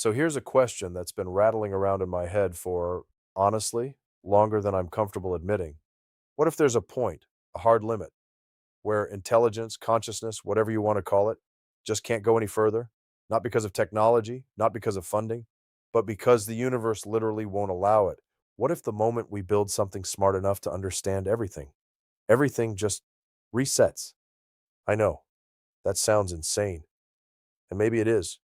So here's a question that's been rattling around in my head for, honestly, longer than I'm comfortable admitting. What if there's a point, a hard limit, where intelligence, consciousness, whatever you want to call it, just can't go any further? Not because of technology, not because of funding, but because the universe literally won't allow it. What if the moment we build something smart enough to understand everything, everything just resets? I know, that sounds insane, and maybe it is.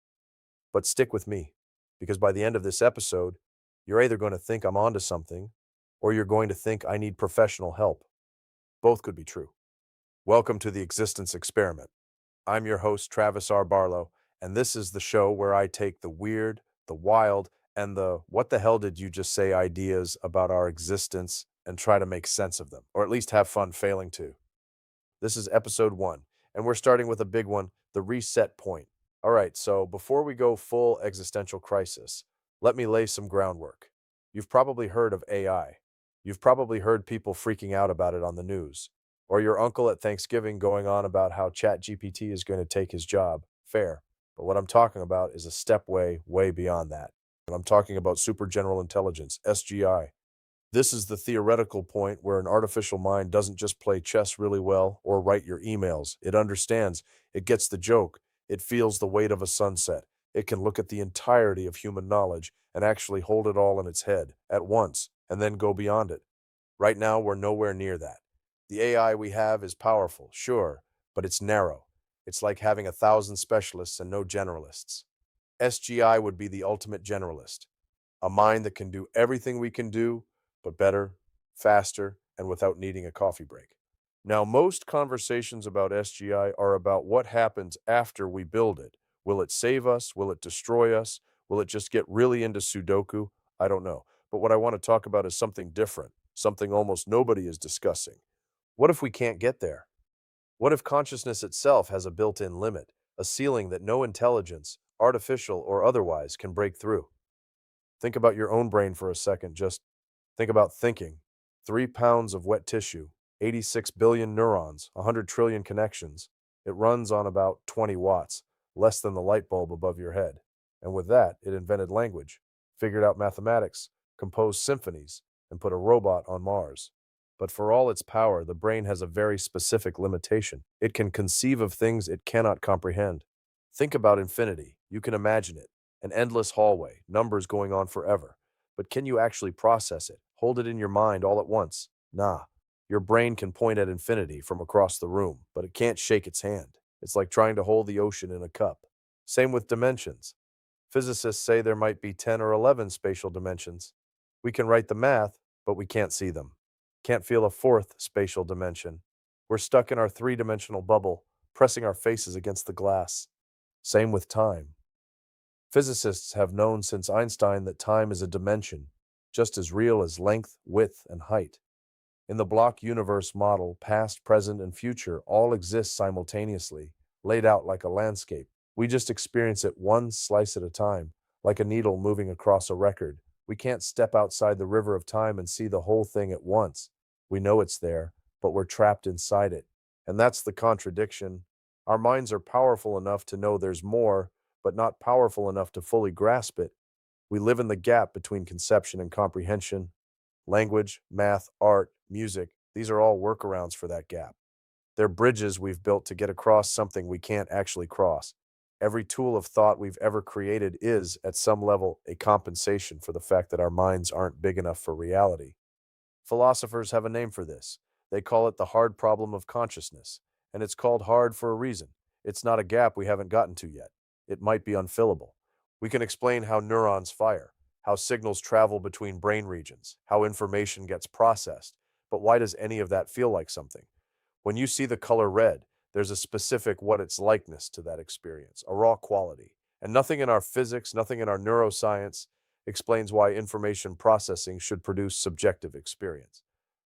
But stick with me, because by the end of this episode, you're either going to think I'm onto something, or you're going to think I need professional help. Both could be true. Welcome to the Existence Experiment. I'm your host, Travis R. Barlow, and this is the show where I take the weird, the wild, and the what the hell did you just say ideas about our existence and try to make sense of them, or at least have fun failing to. This is episode 1, and we're starting with a big one, the reset point. All right, so before we go full existential crisis, let me lay some groundwork. You've probably heard of AI. You've probably heard people freaking out about it on the news, or your uncle at Thanksgiving going on about how ChatGPT is going to take his job. Fair. But what I'm talking about is a step way beyond that. And I'm talking about super general intelligence, SGI. This is the theoretical point where an artificial mind doesn't just play chess really well or write your emails. It understands, it gets the joke, it feels the weight of a sunset. It can look at the entirety of human knowledge and actually hold it all in its head at once and then go beyond it. Right now, we're nowhere near that. The AI we have is powerful, sure, but it's narrow. It's like having 1,000 specialists and no generalists. SGI would be the ultimate generalist, a mind that can do everything we can do, but better, faster, and without needing a coffee break. Now, most conversations about SGI are about what happens after we build it. Will it save us? Will it destroy us? Will it just get really into Sudoku? I don't know. But what I want to talk about is something different, something almost nobody is discussing. What if we can't get there? What if consciousness itself has a built in limit, a ceiling that no intelligence, artificial or otherwise, can break through? Think about your own brain for a second. Just think about thinking. 3 pounds of wet tissue, 86 billion neurons, 100 trillion connections. It runs on about 20 watts, less than the light bulb above your head. And with that, it invented language, figured out mathematics, composed symphonies, and put a robot on Mars. But for all its power, the brain has a very specific limitation. It can conceive of things it cannot comprehend. Think about infinity. You can imagine it, an endless hallway, numbers going on forever. But can you actually process it? Hold it in your mind all at once? Nah. Your brain can point at infinity from across the room, but it can't shake its hand. It's like trying to hold the ocean in a cup. Same with dimensions. Physicists say there might be 10 or 11 spatial dimensions. We can write the math, but we can't see them. Can't feel a fourth spatial dimension. We're stuck in our three-dimensional bubble, pressing our faces against the glass. Same with time. Physicists have known since Einstein that time is a dimension, just as real as length, width, and height. In the block universe model, past, present, and future all exist simultaneously, laid out like a landscape. We just experience it one slice at a time, like a needle moving across a record. We can't step outside the river of time and see the whole thing at once. We know it's there, but we're trapped inside it. And that's the contradiction. Our minds are powerful enough to know there's more, but not powerful enough to fully grasp it. We live in the gap between conception and comprehension. Language, math, art, music, these are all workarounds for that gap. They're bridges we've built to get across something we can't actually cross. Every tool of thought we've ever created is, at some level, a compensation for the fact that our minds aren't big enough for reality. Philosophers have a name for this. They call it the hard problem of consciousness, and it's called hard for a reason. It's not a gap we haven't gotten to yet. It might be unfillable. We can explain how neurons fire, how signals travel between brain regions, how information gets processed. But why does any of that feel like something? When you see the color red, there's a specific what it's likeness to that experience, a raw quality. And nothing in our physics, nothing in our neuroscience explains why information processing should produce subjective experience.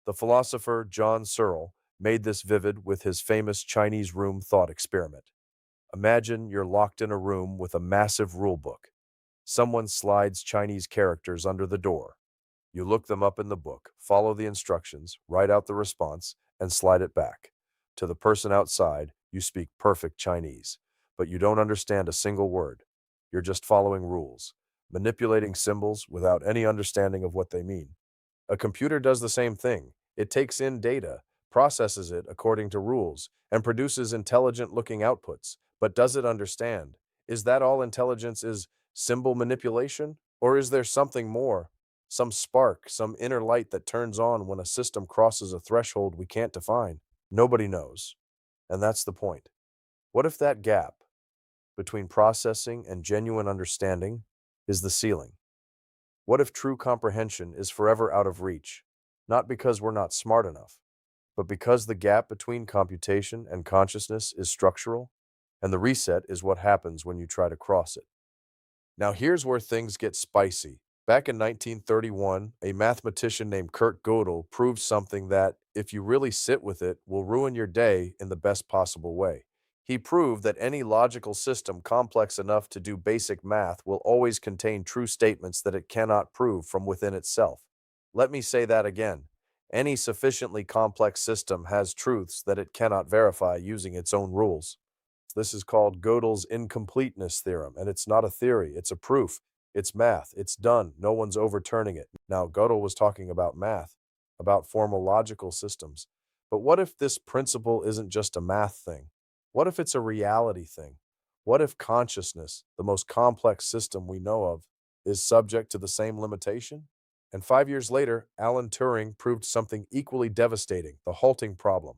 The philosopher John Searle made this vivid with his famous Chinese room thought experiment. Imagine you're locked in a room with a massive rule book. Someone slides Chinese characters under the door. You look them up in the book, follow the instructions, write out the response, and slide it back. To the person outside, you speak perfect Chinese, but you don't understand a single word. You're just following rules, manipulating symbols without any understanding of what they mean. A computer does the same thing. It takes in data, processes it according to rules, and produces intelligent-looking outputs. But does it understand? Is that all intelligence is symbol manipulation? Or is there something more? Some spark, some inner light that turns on when a system crosses a threshold we can't define? Nobody knows. And that's the point. What if that gap between processing and genuine understanding is the ceiling? What if true comprehension is forever out of reach? Not because we're not smart enough, but because the gap between computation and consciousness is structural, and the reset is what happens when you try to cross it. Now, here's where things get spicy. Back in 1931, a mathematician named Kurt Gödel proved something that, if you really sit with it, will ruin your day in the best possible way. He proved that any logical system complex enough to do basic math will always contain true statements that it cannot prove from within itself. Let me say that again. Any sufficiently complex system has truths that it cannot verify using its own rules. This is called Gödel's incompleteness theorem, and it's not a theory, it's a proof. It's math, it's done, no one's overturning it. Now, Gödel was talking about math, about formal logical systems. But what if this principle isn't just a math thing? What if it's a reality thing? What if consciousness, the most complex system we know of, is subject to the same limitation? And 5 years later, Alan Turing proved something equally devastating, the halting problem.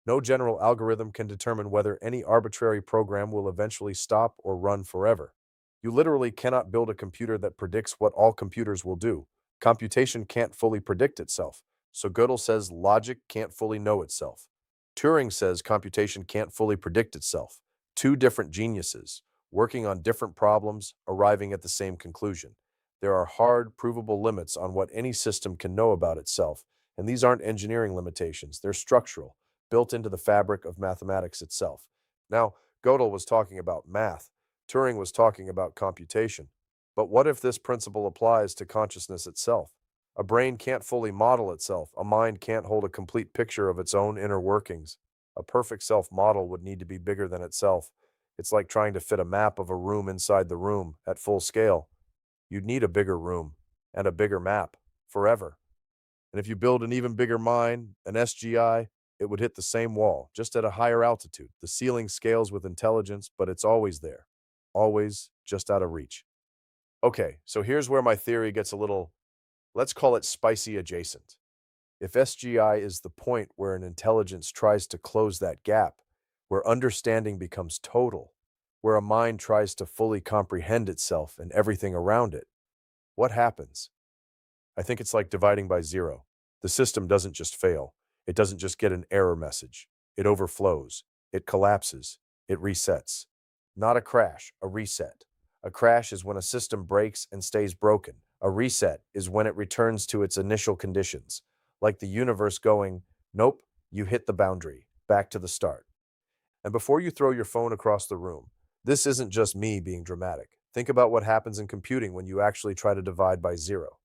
No general algorithm can determine whether any arbitrary program will eventually stop or run forever. You literally cannot build a computer that predicts what all computers will do. Computation can't fully predict itself. So Gödel says logic can't fully know itself. Turing says computation can't fully predict itself. Two different geniuses, working on different problems, arriving at the same conclusion. There are hard, provable limits on what any system can know about itself, and these aren't engineering limitations, they're structural, built into the fabric of mathematics itself. Now, Gödel was talking about math. Turing was talking about computation. But what if this principle applies to consciousness itself? A brain can't fully model itself. A mind can't hold a complete picture of its own inner workings. A perfect self-model would need to be bigger than itself. It's like trying to fit a map of a room inside the room at full scale. You'd need a bigger room and a bigger map forever. And if you build an even bigger mind, an SGI, it would hit the same wall, just at a higher altitude. The ceiling scales with intelligence, but it's always there. Always just out of reach. Okay, so here's where my theory gets a little, let's call it spicy adjacent. If SGI is the point where an intelligence tries to close that gap, where understanding becomes total, where a mind tries to fully comprehend itself and everything around it, what happens? I think it's like dividing by zero. The system doesn't just fail. It doesn't just get an error message. It overflows. It collapses. It resets. Not a crash, a reset. A crash is when a system breaks and stays broken. A reset is when it returns to its initial conditions, like the universe going, nope, you hit the boundary, back to the start. And before you throw your phone across the room, this isn't just me being dramatic. Think about what happens in computing when you actually try to divide by zero.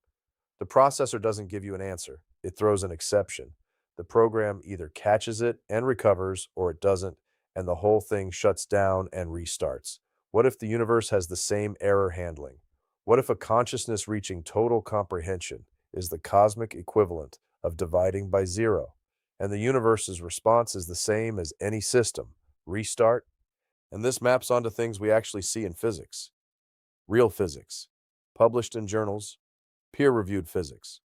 The processor doesn't give you an answer. It throws an exception. The program either catches it and recovers, or it doesn't, and the whole thing shuts down and restarts. What if the universe has the same error handling? What if a consciousness reaching total comprehension is the cosmic equivalent of dividing by zero, and the universe's response is the same as any system? Restart? And this maps onto things we actually see in physics. Real physics. Published in journals. Peer-reviewed physics.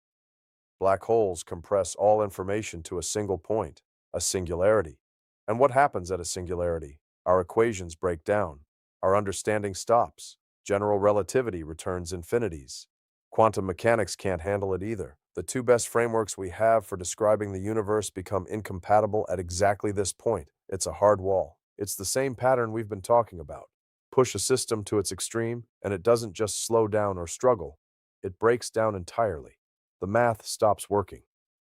Black holes compress all information to a single point, a singularity. And what happens at a singularity? Our equations break down. Our understanding stops. General relativity returns infinities. Quantum mechanics can't handle it either. The two best frameworks we have for describing the universe become incompatible at exactly this point. It's a hard wall. It's the same pattern we've been talking about. Push a system to its extreme, and it doesn't just slow down or struggle. It breaks down entirely. The math stops working.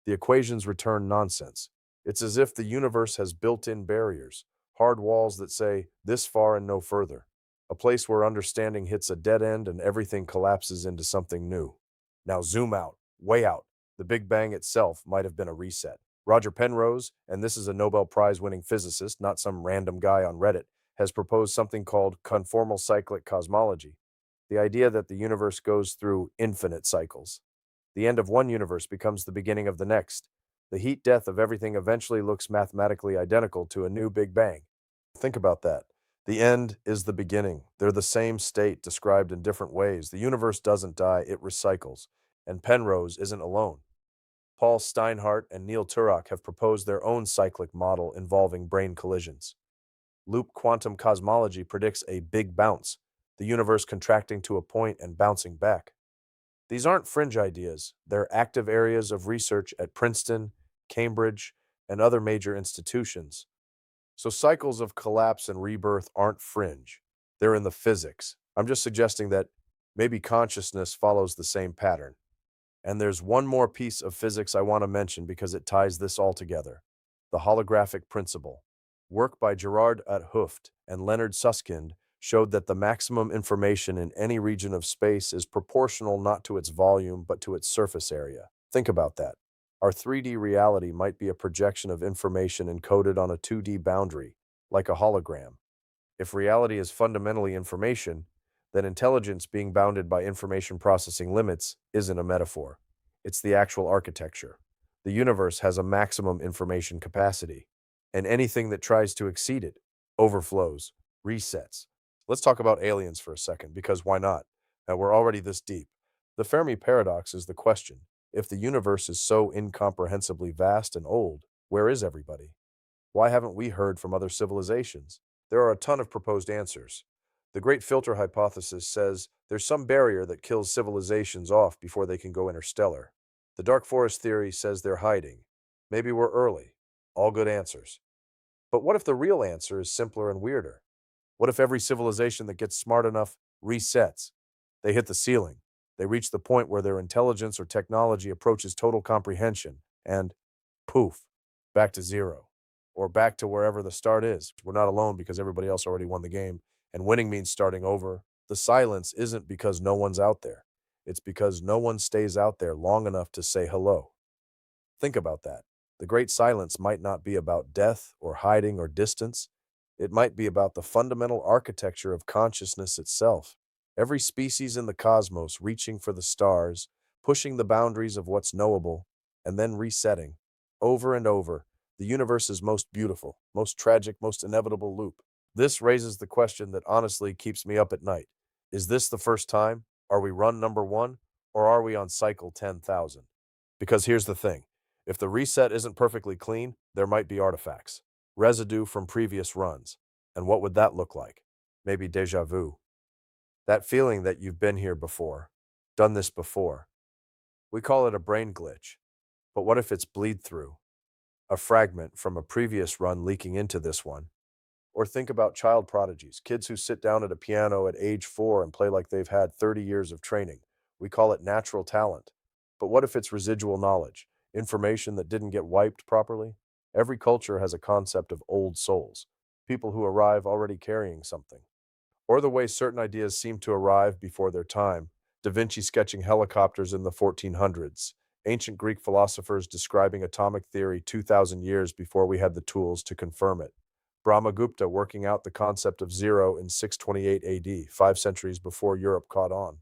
The equations return nonsense. It's as if the universe has built-in barriers, hard walls that say, this far and no further. A place where understanding hits a dead end and everything collapses into something new. Now zoom out, way out. The Big Bang itself might have been a reset. Roger Penrose, and this is a Nobel Prize-winning physicist, not some random guy on Reddit, has proposed something called conformal cyclic cosmology. The idea that the universe goes through infinite cycles. The end of one universe becomes the beginning of the next. The heat death of everything eventually looks mathematically identical to a new Big Bang. Think about that. The end is the beginning. They're the same state described in different ways. The universe doesn't die, it recycles. And Penrose isn't alone. Paul Steinhardt and Neil Turok have proposed their own cyclic model involving brain collisions. Loop quantum cosmology predicts a big bounce, the universe contracting to a point and bouncing back. These aren't fringe ideas, they're active areas of research at Princeton, Cambridge, and other major institutions. So cycles of collapse and rebirth aren't fringe, they're in the physics. I'm just suggesting that maybe consciousness follows the same pattern. And there's one more piece of physics I want to mention because it ties this all together: the holographic principle. Work by Gerard 't Hooft and Leonard Susskind showed that the maximum information in any region of space is proportional not to its volume but to its surface area. Think about that. Our 3D reality might be a projection of information encoded on a 2D boundary, like a hologram. If reality is fundamentally information, then intelligence being bounded by information processing limits isn't a metaphor. It's the actual architecture. The universe has a maximum information capacity, and anything that tries to exceed it overflows, resets. Let's talk about aliens for a second, because why not? Now, we're already this deep. The Fermi paradox is the question. If the universe is so incomprehensibly vast and old, where is everybody? Why haven't we heard from other civilizations? There are a ton of proposed answers. The Great Filter Hypothesis says there's some barrier that kills civilizations off before they can go interstellar. The Dark Forest Theory says they're hiding. Maybe we're early. All good answers. But what if the real answer is simpler and weirder? What if every civilization that gets smart enough resets? They hit the ceiling. They reach the point where their intelligence or technology approaches total comprehension, and poof, back to zero. Or back to wherever the start is. We're not alone because everybody else already won the game, and winning means starting over. The silence isn't because no one's out there. It's because no one stays out there long enough to say hello. Think about that. The great silence might not be about death or hiding or distance. It might be about the fundamental architecture of consciousness itself. Every species in the cosmos reaching for the stars, pushing the boundaries of what's knowable, and then resetting. Over and over, the universe's most beautiful, most tragic, most inevitable loop. This raises the question that honestly keeps me up at night. Is this the first time? Are we run number one? Or are we on cycle 10,000? Because here's the thing. If the reset isn't perfectly clean, there might be artifacts, residue from previous runs. And what would that look like? Maybe déjà vu. That feeling that you've been here before, done this before. We call it a brain glitch. But what if it's bleed through? A fragment from a previous run leaking into this one? Or think about child prodigies, kids who sit down at a piano at age 4 and play like they've had 30 years of training. We call it natural talent. But what if it's residual knowledge, information that didn't get wiped properly? Every culture has a concept of old souls, people who arrive already carrying something. Or the way certain ideas seem to arrive before their time: Da Vinci sketching helicopters in the 1400s, ancient Greek philosophers describing atomic theory 2,000 years before we had the tools to confirm it. Brahmagupta working out the concept of zero in 628 AD, 5 centuries before Europe caught on.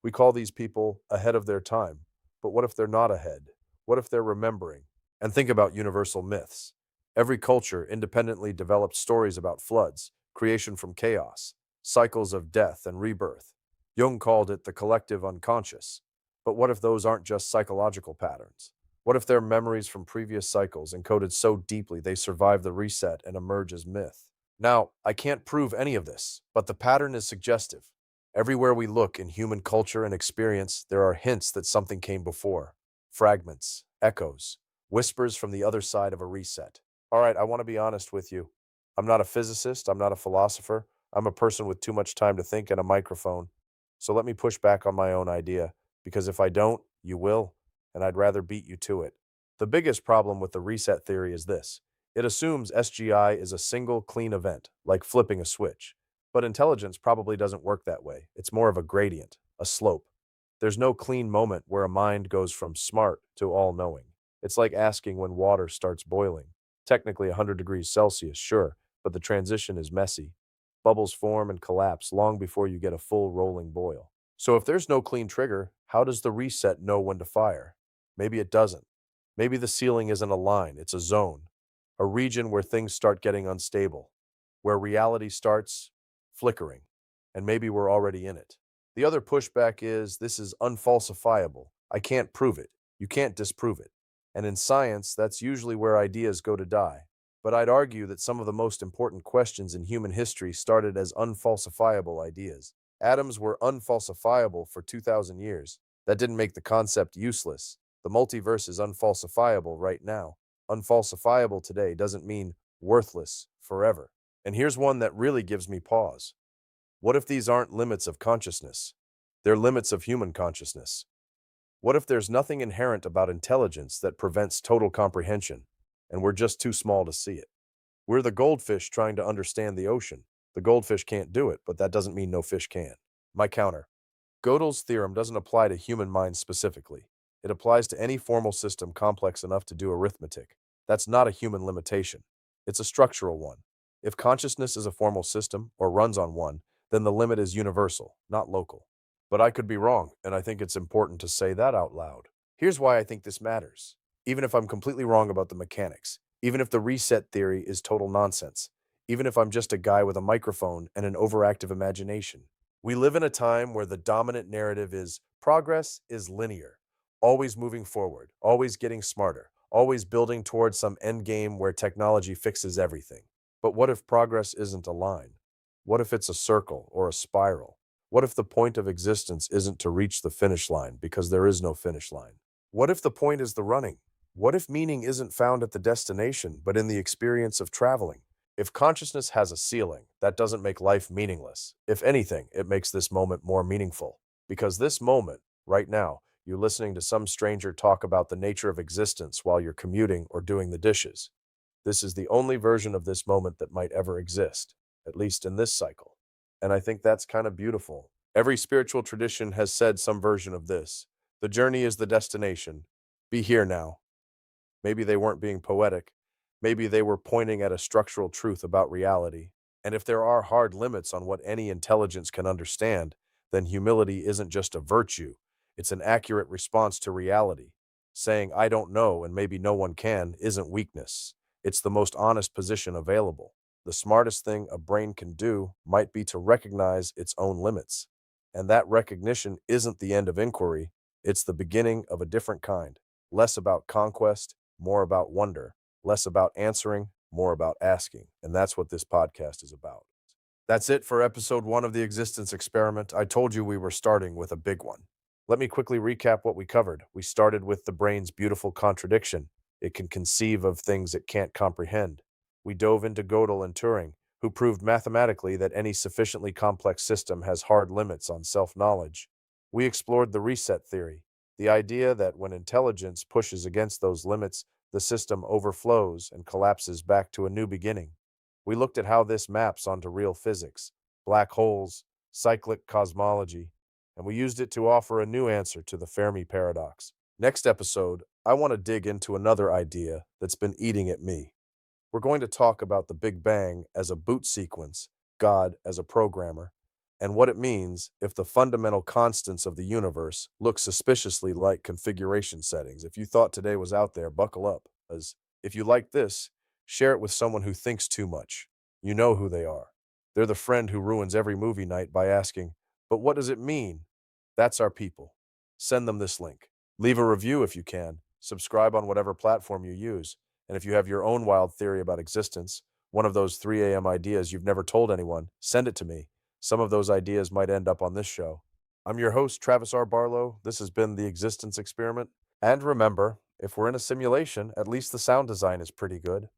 We call these people ahead of their time. But what if they're not ahead? What if they're remembering? And think about universal myths. Every culture independently developed stories about floods, creation from chaos, cycles of death and rebirth. Jung called it the collective unconscious. But what if those aren't just psychological patterns? What if they're memories from previous cycles encoded so deeply they survive the reset and emerge as myth? Now, I can't prove any of this, but the pattern is suggestive. Everywhere we look in human culture and experience, there are hints that something came before. Fragments, echoes, whispers from the other side of a reset. All right, I want to be honest with you. I'm not a physicist, I'm not a philosopher. I'm a person with too much time to think and a microphone. So let me push back on my own idea, because if I don't, you will, and I'd rather beat you to it. The biggest problem with the reset theory is this: it assumes SGI is a single clean event, like flipping a switch. But intelligence probably doesn't work that way. It's more of a gradient, a slope. There's no clean moment where a mind goes from smart to all-knowing. It's like asking when water starts boiling. Technically 100 degrees Celsius, sure, but the transition is messy. Bubbles form and collapse long before you get a full rolling boil. So if there's no clean trigger, how does the reset know when to fire? Maybe it doesn't. Maybe the ceiling isn't a line, it's a zone, a region where things start getting unstable, where reality starts flickering, and maybe we're already in it. The other pushback is this is unfalsifiable. I can't prove it. You can't disprove it. And in science, that's usually where ideas go to die. But I'd argue that some of the most important questions in human history started as unfalsifiable ideas. Atoms were unfalsifiable for 2,000 years. That didn't make the concept useless. The multiverse is unfalsifiable right now. Unfalsifiable today doesn't mean worthless forever. And here's one that really gives me pause. What if these aren't limits of consciousness? They're limits of human consciousness. What if there's nothing inherent about intelligence that prevents total comprehension, and we're just too small to see it? We're the goldfish trying to understand the ocean. The goldfish can't do it, but that doesn't mean no fish can. My counter. Gödel's theorem doesn't apply to human minds specifically. It applies to any formal system complex enough to do arithmetic. That's not a human limitation. It's a structural one. If consciousness is a formal system, or runs on one, then the limit is universal, not local. But I could be wrong, and I think it's important to say that out loud. Here's why I think this matters. Even if I'm completely wrong about the mechanics, even if the reset theory is total nonsense, even if I'm just a guy with a microphone and an overactive imagination, we live in a time where the dominant narrative is progress is linear, always moving forward, always getting smarter, always building towards some end game where technology fixes everything. But what if progress isn't a line? What if it's a circle or a spiral? What if the point of existence isn't to reach the finish line because there is no finish line? What if the point is the running? What if meaning isn't found at the destination, but in the experience of traveling? If consciousness has a ceiling, that doesn't make life meaningless. If anything, it makes this moment more meaningful. Because this moment, right now, you're listening to some stranger talk about the nature of existence while you're commuting or doing the dishes. This is the only version of this moment that might ever exist, at least in this cycle. And I think that's kind of beautiful. Every spiritual tradition has said some version of this. The journey is the destination. Be here now. Maybe they weren't being poetic. Maybe they were pointing at a structural truth about reality. And if there are hard limits on what any intelligence can understand, then humility isn't just a virtue. It's an accurate response to reality. Saying, I don't know and maybe no one can, isn't weakness. It's the most honest position available. The smartest thing a brain can do might be to recognize its own limits. And that recognition isn't the end of inquiry, it's the beginning of a different kind. Less about conquest, more about wonder. Less about answering, more about asking. And that's what this podcast is about. That's it for episode 1 of the Existence Experiment. I told you we were starting with a big one. Let me quickly recap what we covered. We started with the brain's beautiful contradiction. It can conceive of things it can't comprehend. We dove into Gödel and Turing, who proved mathematically that any sufficiently complex system has hard limits on self-knowledge. We explored the reset theory, the idea that when intelligence pushes against those limits, the system overflows and collapses back to a new beginning. We looked at how this maps onto real physics, black holes, cyclic cosmology, and we used it to offer a new answer to the Fermi paradox. Next episode, I want to dig into another idea that's been eating at me. We're going to talk about the Big Bang as a boot sequence, God as a programmer, and what it means if the fundamental constants of the universe look suspiciously like configuration settings. If you thought today was out there, buckle up, as if you like this, share it with someone who thinks too much. You know who they are. They're the friend who ruins every movie night by asking, but what does it mean? That's our people. Send them this link. Leave a review if you can. Subscribe on whatever platform you use. And if you have your own wild theory about existence, one of those 3 a.m. ideas you've never told anyone, send it to me. Some of those ideas might end up on this show. I'm your host, Travis R. Barlow. This has been The Existence Experiment. And remember, if we're in a simulation, at least the sound design is pretty good.